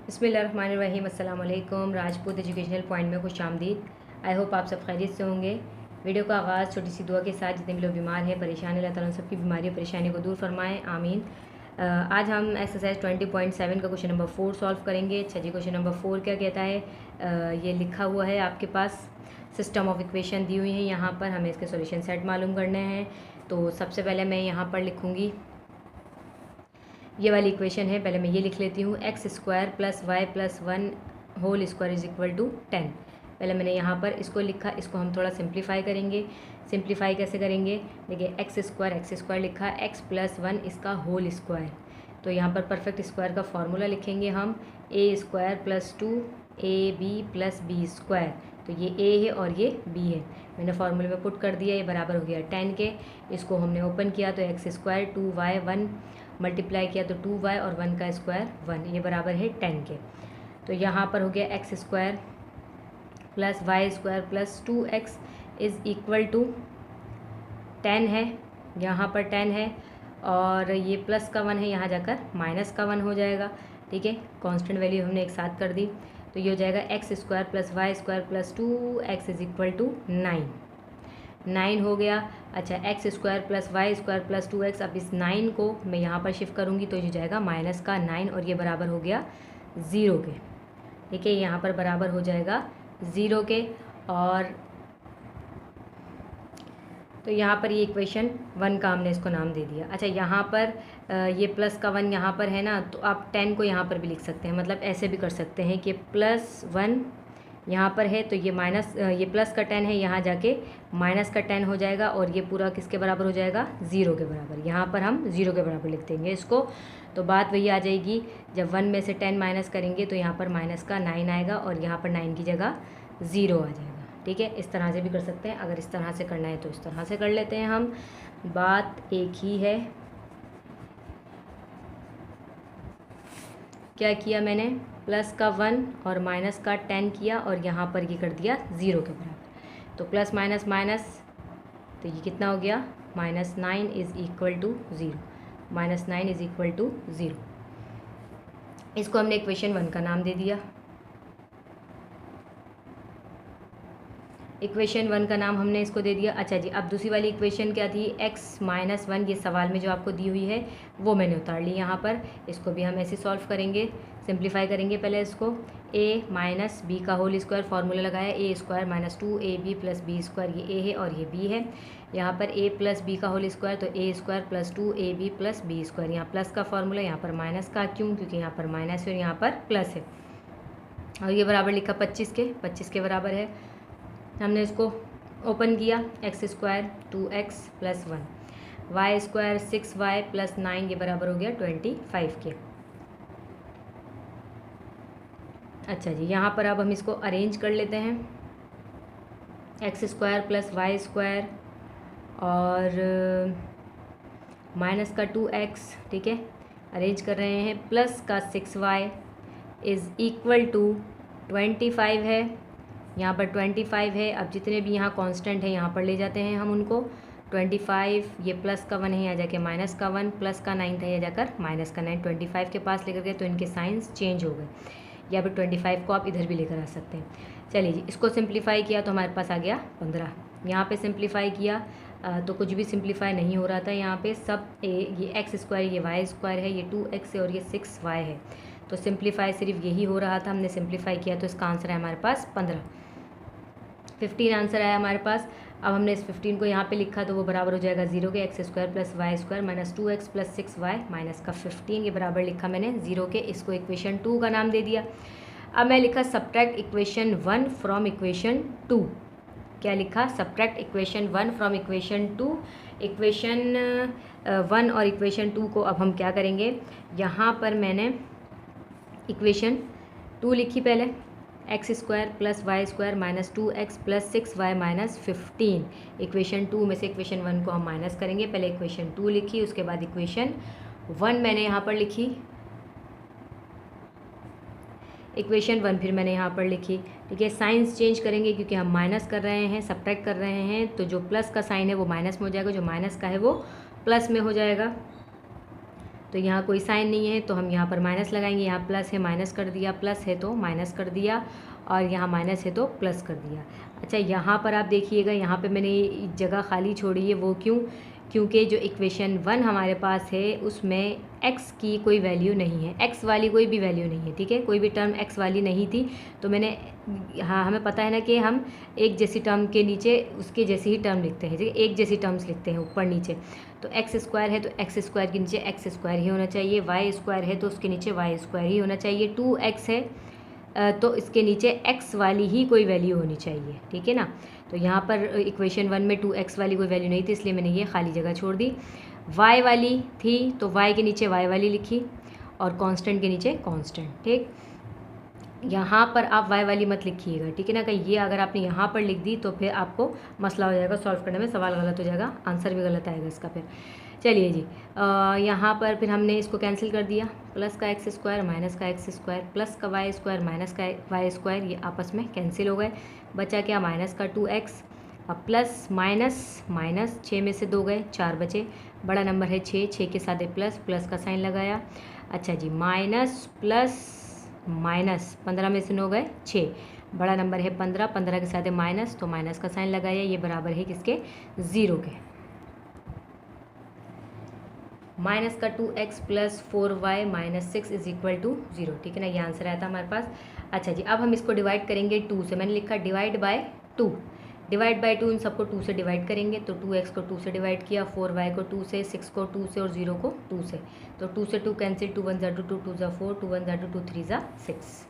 बिस्मिल्लाहिर्रहमानिर्रहीम। अस्सलाम वालेकुम। राजपूत एजुकेशनल पॉइंट में खुशामदीद। आई होप आप सब खैरियत से होंगे। वीडियो का आगाज़ छोटी सी दुआ के साथ। जितने भी लोग बीमार हैं, परेशान, अल्लाह ताला सबकी बीमारी और परेशानी को दूर फरमाएँ, आमीन। आज हम एक्सरसाइज 20.7 का क्वेश्चन नंबर 4 सॉल्व करेंगे। अच्छा जी, क्वेश्चन नंबर 4 क्या कहता है? ये लिखा हुआ है आपके पास, सिस्टम ऑफ इक्वेशन दी हुई है। यहाँ पर हमें इसके सॉल्यूशन सेट मालूम करने हैं। तो सबसे पहले मैं यहाँ पर लिखूँगी, ये वाली इक्वेशन है, पहले मैं ये लिख लेती हूँ। X square plus y plus 1 whole square is equal to 10। पहले मैंने यहाँ पर इसको लिखा, इसको हम थोड़ा सिंप्लीफाई करेंगे। सिंप्लीफाई कैसे करेंगे? देखिए, एक्स स्क्वायर लिखा, एक्स प्लस 1 इसका होल स्क्वायर। तो यहाँ पर परफेक्ट स्क्वायर का फॉर्मूला लिखेंगे हम, A square plus 2 A B plus B square. तो ये ए है और ये बी है, मैंने फार्मूले में पुट कर दिया। ये बराबर हो गया 10 के। इसको हमने ओपन किया तो एक्स स्क्वायर 2y 1 मल्टीप्लाई किया तो 2y और 1 का स्क्वायर 1, ये बराबर है 10 के। तो यहाँ पर हो गया x square plus y square plus 2x is equal to 10 है, यहाँ पर 10 है और ये प्लस का 1 है, यहाँ जाकर माइनस का 1 हो जाएगा। ठीक है, कांस्टेंट वैल्यू हमने एक साथ कर दी। तो ये हो जाएगा x square plus y square plus 2x is equal to 9 हो गया। अच्छा, x square plus y square plus 2x, अब इस 9 को मैं यहाँ पर शिफ्ट करूँगी तो ये जाएगा माइनस का 9 और ये बराबर हो गया 0 के। ठीक है, यहाँ पर बराबर हो जाएगा 0 के। और तो यहाँ पर ये इक्वेशन 1 का हमने इसको नाम दे दिया। अच्छा, यहाँ पर ये प्लस का 1 यहाँ पर है ना, तो आप 10 को यहाँ पर भी लिख सकते हैं। मतलब ऐसे भी कर सकते हैं कि प्लस 1 यहाँ पर है तो ये माइनस, ये प्लस का 10 है, यहाँ जाके माइनस का 10 हो जाएगा और ये पूरा किसके बराबर हो जाएगा? 0 के बराबर। यहाँ पर हम 0 के बराबर लिख देंगे इसको। तो बात वही आ जाएगी, जब 1 में से 10 माइनस करेंगे तो यहाँ पर माइनस का 9 आएगा और यहाँ पर 9 की जगह 0 आ जाएगा। ठीक है, इस तरह से भी कर सकते हैं। अगर इस तरह से करना है तो इस तरह से कर लेते हैं हम, बात एक ही है। क्या किया मैंने? प्लस का 1 और माइनस का 10 किया और यहाँ पर ये कर दिया 0 के बराबर। तो प्लस माइनस माइनस, तो ये कितना हो गया? -9 is equal to 0। -9 is equal to 0। इसको हमने इक्वेशन 1 का नाम दे दिया। इक्वेशन 1 का नाम हमने इसको दे दिया। अच्छा जी, अब दूसरी वाली इक्वेशन क्या थी? x माइनस 1, ये सवाल में जो आपको दी हुई है वो मैंने उतार ली यहाँ पर। इसको भी हम ऐसे सॉल्व करेंगे, सिंप्लीफाई करेंगे पहले इसको। a माइनस बी का होल स्क्वायर, फार्मूला लगाया, A square minus 2ab plus B square, ये a है और ये b है। यहाँ पर a प्लस बी का होल स्क्वायर, तो a square plus 2ab plus B square. यहाँ प्लस का फार्मूला, यहाँ पर माइनस का, क्यों? क्योंकि यहाँ पर माइनस है और यहाँ पर प्लस है। और ये बराबर लिखा 25 के बराबर है। हमने इसको ओपन किया, x square 2x plus 1, y square 6y plus 9, ये बराबर हो गया 25 के। अच्छा जी, यहाँ पर अब हम इसको अरेंज कर लेते हैं। X square plus y square और माइनस का 2x, ठीक है, अरेंज कर रहे हैं, प्लस का 6y इज़ इक्वल टू 25 है। यहाँ पर 25 है। अब जितने भी यहाँ कांस्टेंट है यहाँ पर ले जाते हैं हम उनको। 25, ये प्लस का 1 है, यहाँ जाके माइनस का 1, प्लस का 9 था, यहाँ जाकर माइनस का 9, 25 के पास लेकर गए तो इनके साइंस चेंज हो गए। या फिर 25 को आप इधर भी लेकर आ सकते हैं। चलिए जी, इसको सिंप्लीफाई किया तो हमारे पास आ गया 15। यहाँ पे सिंप्लीफाई किया तो कुछ भी सिंप्लीफाई नहीं हो रहा था। यहाँ पे सब ये एक्स स्क्वायर, ये वाई स्क्वायर है, ये 2x है और ये 6y है। तो सिंप्लीफाई सिर्फ यही हो रहा था, हमने सिंप्लीफाई किया तो इसका आंसर है हमारे पास 15 आंसर आया हमारे पास। अब हमने इस 15 को यहाँ पे लिखा तो वो बराबर हो जाएगा 0 के। X square plus y square minus 2x plus 6y minus का 15, ये बराबर लिखा मैंने 0 के। इसको इक्वेशन 2 का नाम दे दिया। अब मैं लिखा सब्ट्रैक्ट इक्वेशन 1 फ्रॉम इक्वेशन 2। क्या लिखा? Subtract equation 1 from equation 2। Equation 1 और इक्वेशन 2 को अब हम क्या करेंगे? यहाँ पर मैंने इक्वेशन 2 लिखी पहले, x square plus y square minus 2x plus 6y minus 15। Equation 2 में से इक्वेशन 1 को हम माइनस करेंगे। पहले इक्वेशन 2 लिखी, उसके बाद इक्वेशन 1 मैंने यहाँ पर लिखी, इक्वेशन 1 फिर मैंने यहाँ पर लिखी। ठीक है, साइंस चेंज करेंगे क्योंकि हम माइनस कर रहे हैं, सब्ट्रैक्ट कर रहे हैं, तो जो प्लस का साइन है वो माइनस में हो जाएगा, जो माइनस का है वो प्लस में हो जाएगा। तो यहाँ कोई साइन नहीं है तो हम यहाँ पर माइनस लगाएंगे। यहाँ प्लस है माइनस कर दिया, प्लस है तो माइनस कर दिया, और यहाँ माइनस है तो प्लस कर दिया। अच्छा, यहाँ पर आप देखिएगा, यहाँ पे मैंने जगह खाली छोड़ी है, वो क्यों? क्योंकि जो इक्वेशन 1 हमारे पास है उसमें x की कोई वैल्यू नहीं है, x वाली कोई भी वैल्यू नहीं है, ठीक है, कोई भी टर्म x वाली नहीं थी। तो मैंने, हाँ, हमें पता है ना कि हम एक जैसी टर्म के नीचे उसके जैसी ही टर्म लिखते हैं, ठीक है, एक जैसी टर्म्स लिखते हैं ऊपर नीचे। तो एक्स स्क्वायर है तो एक्स स्क्वायर के नीचे एक्स स्क्वायर ही होना चाहिए, वाई स्क्वायर है तो उसके नीचे वाई स्क्वायर ही होना चाहिए, 2x है तो इसके नीचे x वाली ही कोई वैल्यू होनी चाहिए, ठीक है ना। तो यहाँ पर इक्वेशन 1 में 2x वाली कोई वैल्यू नहीं थी, इसलिए मैंने ये खाली जगह छोड़ दी। y वाली थी तो y के नीचे y वाली लिखी, और कांस्टेंट के नीचे कांस्टेंट, ठीक। यहाँ पर आप y वाली मत लिखिएगा, ठीक है ना, कहीं ये अगर आपने यहाँ पर लिख दी तो फिर आपको मसला हो जाएगा सॉल्व करने में, सवाल गलत हो जाएगा, आंसर भी गलत आएगा इसका फिर। चलिए जी, यहाँ पर फिर हमने इसको कैंसिल कर दिया, प्लस का एक्स स्क्वायर माइनस का एक्स स्क्वायर प्लस का वाई स्क्वायर माइनस का वाई स्क्वायर, ये आपस में कैंसिल हो गए। बचा क्या? माइनस का 2x, अब प्लस माइनस माइनस, 6 में से 2 गए, 4 बचे, बड़ा नंबर है 6 के साथ प्लस, प्लस का साइन लगाया। अच्छा जी, माइनस प्लस माइनस, 15 में से 9 गए 6, बड़ा नंबर है 15 के साथ माइनस, तो माइनस का साइन लगाया, ये बराबर है किसके? 0 के। माइनस का 2x plus 4y minus 6 is equal to 0, ठीक है ना, ये आंसर आया था हमारे पास। अच्छा जी, अब हम इसको डिवाइड करेंगे 2 से, मैंने लिखा डिवाइड बाय 2, डिवाइड बाय 2 इन सबको 2 से डिवाइड करेंगे, तो 2x को 2 से डिवाइड किया, 4y को 2 से, 6 को 2 से और 0 को 2 से, तो 2 से 2 कैंसिल, 2 1 ज़ा 2, 2 2 ज़ा 4, 2 1 ज़ा 2, 2 3 ज़ा 6।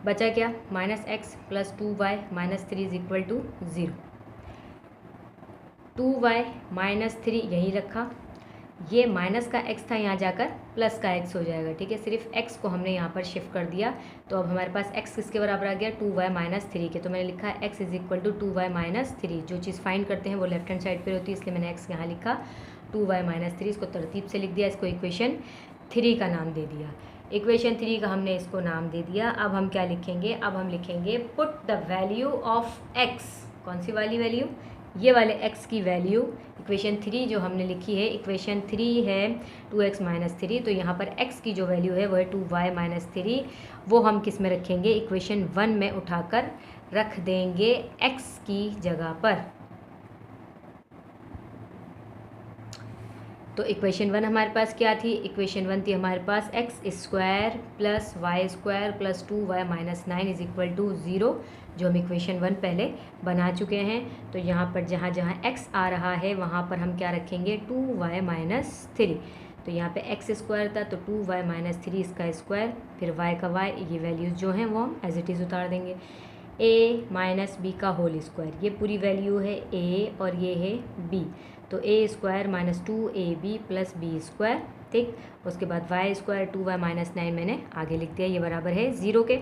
बचा क्या? Minus x plus 2y minus 3 is equal to 0। 2y minus 3 यहीं रखा, ये माइनस का x था, यहाँ जाकर प्लस का x हो जाएगा, ठीक है, सिर्फ x को हमने यहाँ पर शिफ्ट कर दिया, तो अब हमारे पास x किसके बराबर आ गया? 2y माइनस 3 के। तो मैंने लिखा है x is equal to 2y minus 3, जो चीज़ फाइंड करते हैं वो लेफ्ट हैंड साइड पर होती है, इसलिए मैंने x यहाँ लिखा 2y माइनस 3, इसको तरतीब से लिख दिया, इसको इक्वेशन 3 का नाम दे दिया। इक्वेशन 3 का हमने इसको नाम दे दिया। अब हम क्या लिखेंगे? अब हम लिखेंगे put the value of x, कौन सी वाली वैल्यू? ये वाले x की वैल्यू, इक्वेशन 3 जो हमने लिखी है, इक्वेशन 3 है 2x माइनस 3, तो यहाँ पर x की जो वैल्यू है वो है 2y माइनस 3, वो हम किस में रखेंगे? इक्वेशन 1 में उठाकर रख देंगे x की जगह पर। तो इक्वेशन 1 हमारे पास क्या थी? इक्वेशन 1 थी हमारे पास x square plus y square plus 2y minus 9 is equal to 0, जो हम इक्वेशन 1 पहले बना चुके हैं। तो यहाँ पर जहाँ जहाँ x आ रहा है वहाँ पर हम क्या रखेंगे? 2y minus 3। तो यहाँ पे x स्क्वायर था तो 2y माइनस 3 इसका स्क्वायर, फिर y का y, ये वैल्यूज़ जो हैं वो हम एज इट इज़ उतार देंगे। a माइनस बी का होल स्क्वायर, ये पूरी वैल्यू है a और ये है b, तो a square minus 2ab plus B square, ठीक। उसके बाद y स्क्वायर 2y माइनस 9 मैंने आगे लिख दिया, ये बराबर है 0 के।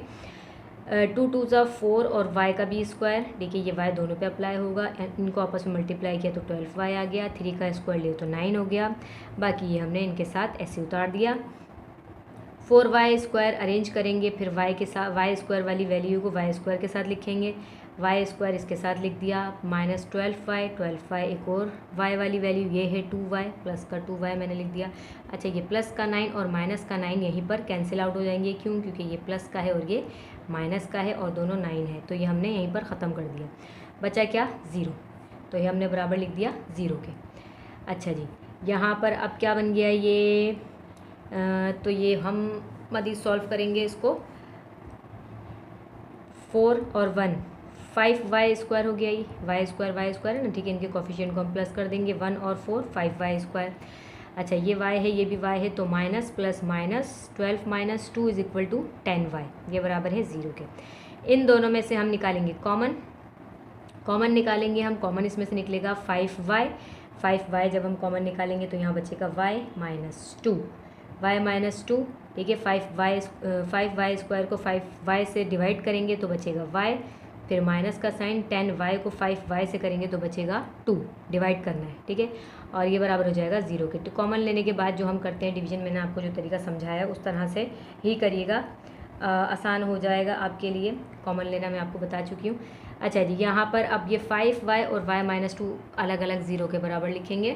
2 2 ज़ा 4 और y का बी स्क्वायर, देखिए ये y दोनों पे अप्लाई होगा, इनको आपस में मल्टीप्लाई किया तो 12y आ गया, 3 का स्क्वायर लिए तो 9 हो गया, बाकी ये हमने इनके साथ ऐसे उतार दिया। 4y स्क्वायर अरेंज करेंगे, फिर y के साथ y स्क्वायर वाली वैल्यू को y स्क्वायर के साथ लिखेंगे, y स्क्वायर इसके साथ लिख दिया, माइनस 12y एक और y वाली वैल्यू ये है 2y, प्लस का 2y मैंने लिख दिया। अच्छा, ये प्लस का 9 और माइनस का 9 यहीं पर कैंसिल आउट हो जाएंगे, क्यों? क्योंकि ये प्लस का है और ये माइनस का है और दोनों 9 है, तो ये हमने यहीं पर ख़त्म कर दिया। बचा क्या? 0, तो ये हमने बराबर लिख दिया 0 के। अच्छा जी, यहाँ पर अब क्या बन गया ये? तो ये हम मज़ीद सॉल्व करेंगे इसको, 4 और 1 5y स्क्वायर हो गया, ये y स्क्वायर है ना, ठीक है, इनके कोफिशिएंट को हम प्लस कर देंगे, 1 और 4 5y स्क्वायर। अच्छा, ये y है ये भी y है, तो minus plus minus 12 minus 2 is equal to 10y, ये बराबर है 0 के। इन दोनों में से हम निकालेंगे कॉमन निकालेंगे हम, कॉमन इसमें से निकलेगा 5y जब हम कॉमन निकालेंगे तो यहाँ बचेगा y माइनस 2, ठीक है, 5y स्क्वायर को 5y से डिवाइड करेंगे तो बचेगा y, फिर माइनस का साइन, 10y को 5y से करेंगे तो बचेगा 2, डिवाइड करना है, ठीक है, और ये बराबर हो जाएगा 0 के। तो कॉमन लेने के बाद जो हम करते हैं डिवीजन, मैंने आपको जो तरीका समझाया उस तरह से ही करिएगा, आसान हो जाएगा आपके लिए। कॉमन लेना मैं आपको बता चुकी हूँ। अच्छा जी, यहाँ पर अब ये 5y और y-2 अलग अलग 0 के बराबर लिखेंगे।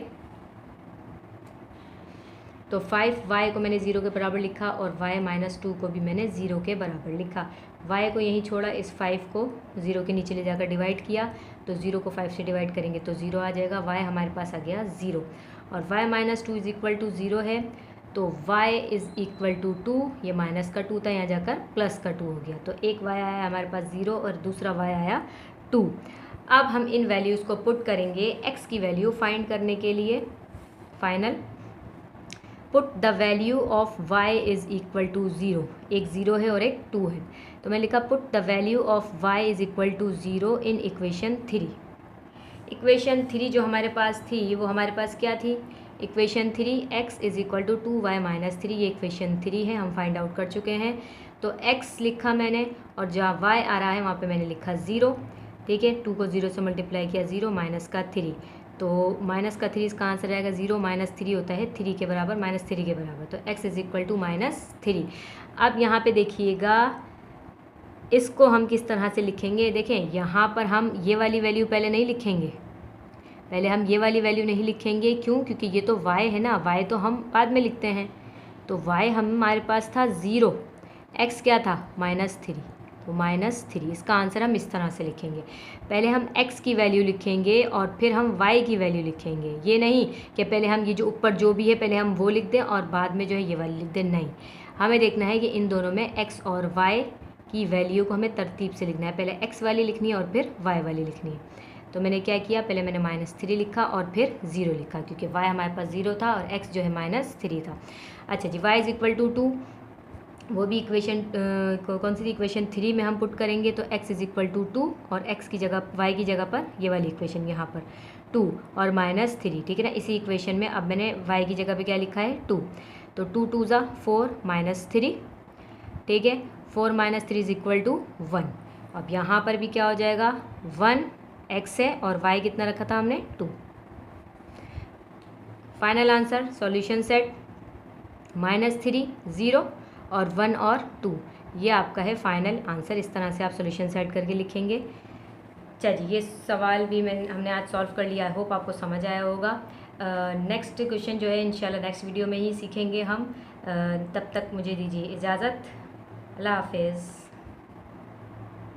तो 5y को मैंने 0 के बराबर लिखा और y-2 को भी मैंने 0 के बराबर लिखा। y को यहीं छोड़ा, इस 5 को 0 के नीचे ले जाकर डिवाइड किया, तो 0 को 5 से डिवाइड करेंगे तो 0 आ जाएगा। y हमारे पास आ गया 0 और y-2 इज़ इक्वल टू 0 है, तो y इज़ इक्वल टू 2, ये माइनस का 2 था, यहाँ जाकर प्लस का 2 हो गया। तो एक y आया हमारे पास 0 और दूसरा y आया 2। अब हम इन वैल्यूज़ को पुट करेंगे x की वैल्यू फाइंड करने के लिए। Final put the value of y is equal to 0, एक 0 है और एक 2 है, तो मैं लिखा put the value of y is equal to 0 in equation 3। Equation 3 जो हमारे पास थी वो हमारे पास क्या थी, equation 3 x is equal to 2y-3, ये इक्वेशन 3 है, हम फाइंड आउट कर चुके हैं। तो x लिखा मैंने और जहाँ y आ रहा है वहाँ पे मैंने लिखा 0, ठीक है। 2 को 0 से मल्टीप्लाई किया, 0 माइनस का 3, तो माइनस का 3 इसका आंसर आएगा। 0 माइनस 3 होता है 3 के बराबर, -3 के बराबर, तो x इज़ इक्वल टू -3। अब यहाँ पे देखिएगा इसको हम किस तरह से लिखेंगे। देखें यहाँ पर हम ये वाली वैल्यू पहले नहीं लिखेंगे, पहले हम ये वाली वैल्यू नहीं लिखेंगे। क्यों? क्योंकि ये तो y है ना, y तो हम बाद में लिखते हैं। तो y हमारे पास था 0, x क्या था -3, तो -3, इसका आंसर हम इस तरह से लिखेंगे। पहले हम x की वैल्यू लिखेंगे और फिर हम y की वैल्यू लिखेंगे। ये नहीं कि पहले हम ये जो ऊपर जो भी है पहले हम वो लिख दें और बाद में जो है ये वाली लिख दें, नहीं। हमें देखना है कि इन दोनों में x और y की वैल्यू को हमें तरतीब से लिखना है, पहले x वाली लिखनी है और फिर y वाली लिखनी है। तो मैंने क्या किया, पहले मैंने -3 लिखा और फिर 0 लिखा, क्योंकि y हमारे पास 0 था और x जो है -3 था। अच्छा जी, y इज़ इक्वल टू 2, वो भी इक्वेशन कौन सी थी, इक्वेशन 3 में हम पुट करेंगे, तो x इज़ इक्वल टू 2 और x की जगह y की जगह पर ये वाली इक्वेशन यहाँ पर 2 और -3, ठीक है ना। इसी इक्वेशन में अब मैंने y की जगह पे क्या लिखा है 2, तो 2 2 ज़ा 4 -3, ठीक है। 4 - 3 इज़ इक्वल टू 1। अब यहाँ पर भी क्या हो जाएगा, 1 x है और y कितना रखा था हमने 2। फाइनल आंसर सॉल्यूशन सेट -3, 0 और 1 और 2, ये आपका है फाइनल आंसर। इस तरह से आप सॉल्यूशन सेट करके लिखेंगे। चलिए ये सवाल भी हमने आज सॉल्व कर लिया, आई होप आपको समझ आया होगा। नेक्स्ट क्वेश्चन जो है इंशाल्लाह नेक्स्ट वीडियो में ही सीखेंगे हम। तब तक मुझे दीजिए इजाज़त, अल्लाह हाफिज़।